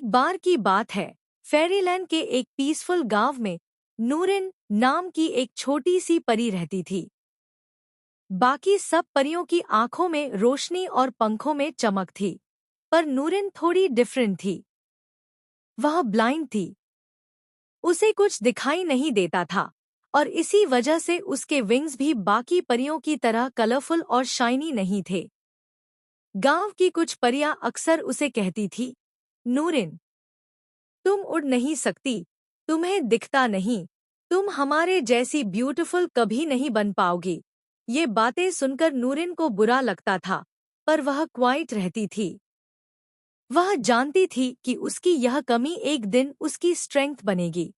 एक बार की बात है, फेरीलैंड के एक पीसफुल गांव में नूरिन नाम की एक छोटी सी परी रहती थी। बाकी सब परियों की आंखों में रोशनी और पंखों में चमक थी, पर नूरिन थोड़ी डिफरेंट थी। वह ब्लाइंड थी, उसे कुछ दिखाई नहीं देता था और इसी वजह से उसके विंग्स भी बाकी परियों की तरह कलरफुल और शाइनी नहीं थे। गांव की कुछ परियां अक्सर उसे कहती थी, नूरिन, तुम उड़ नहीं सकती, तुम्हें दिखता नहीं, तुम हमारे जैसी ब्यूटीफुल कभी नहीं बन पाओगी। ये बातें सुनकर नूरिन को बुरा लगता था, पर वह क्वाइट रहती थी। वह जानती थी कि उसकी यह कमी एक दिन उसकी स्ट्रेंथ बनेगी।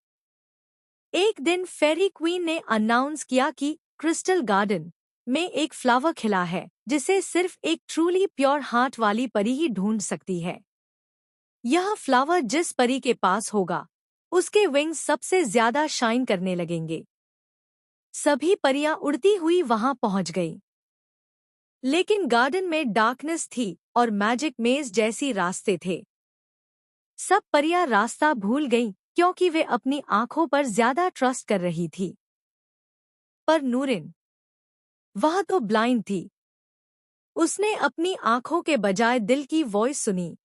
एक दिन फेरी क्वीन ने अनाउंस किया कि क्रिस्टल गार्डन में एक फ्लावर खिला है जिसे सिर्फ एक ट्रूली प्योर हार्ट वाली परी ही ढूंढ सकती है। यह फ्लावर जिस परी के पास होगा, उसके विंग्स सबसे ज्यादा शाइन करने लगेंगे। सभी परियां उड़ती हुई वहां पहुंच गईं। लेकिन गार्डन में डार्कनेस थी और मैजिक मेज जैसी रास्ते थे। सब परियां रास्ता भूल गईं क्योंकि वे अपनी आंखों पर ज्यादा ट्रस्ट कर रही थी। पर नूरिन, वह तो ब्लाइंड थी। उसने अपनी आंखों के बजाय दिल की वॉइस सुनी।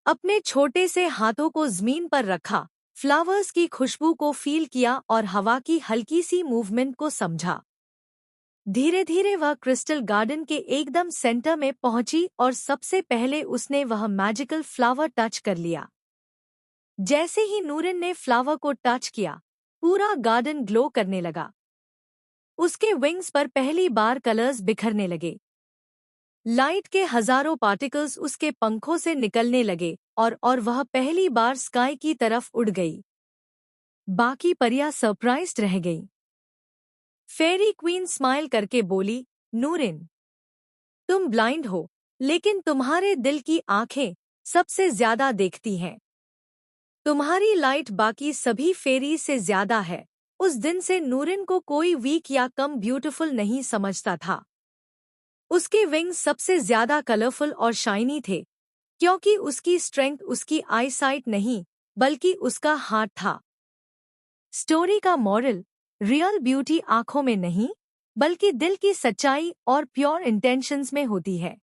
अपने छोटे से हाथों को जमीन पर रखा, फ्लावर्स की खुशबू को फील किया और हवा की हल्की सी मूवमेंट को समझा। धीरे धीरे वह क्रिस्टल गार्डन के एकदम सेंटर में पहुंची और सबसे पहले उसने वह मैजिकल फ्लावर टच कर लिया। जैसे ही नूरिन ने फ्लावर को टच किया, पूरा गार्डन ग्लो करने लगा। उसके विंग्स पर पहली बार कलर्स बिखरने लगे। लाइट के हजारों पार्टिकल्स उसके पंखों से निकलने लगे और वह पहली बार स्काई की तरफ उड़ गई। बाकी परियां सरप्राइज्ड रह गईं। फेरी क्वीन स्माइल करके बोली, नूरिन, तुम ब्लाइंड हो, लेकिन तुम्हारे दिल की आंखें सबसे ज्यादा देखती हैं। तुम्हारी लाइट बाकी सभी फेरी से ज्यादा है। उस दिन से नूरिन को कोई वीक या कम ब्यूटीफुल नहीं समझता था। उसके विंग्स सबसे ज्यादा कलरफुल और शाइनी थे, क्योंकि उसकी स्ट्रेंथ उसकी आईसाइट नहीं, बल्कि उसका हार्ट था। स्टोरी का मॉरल, रियल ब्यूटी आंखों में नहीं, बल्कि दिल की सच्चाई और प्योर इंटेंशंस में होती है।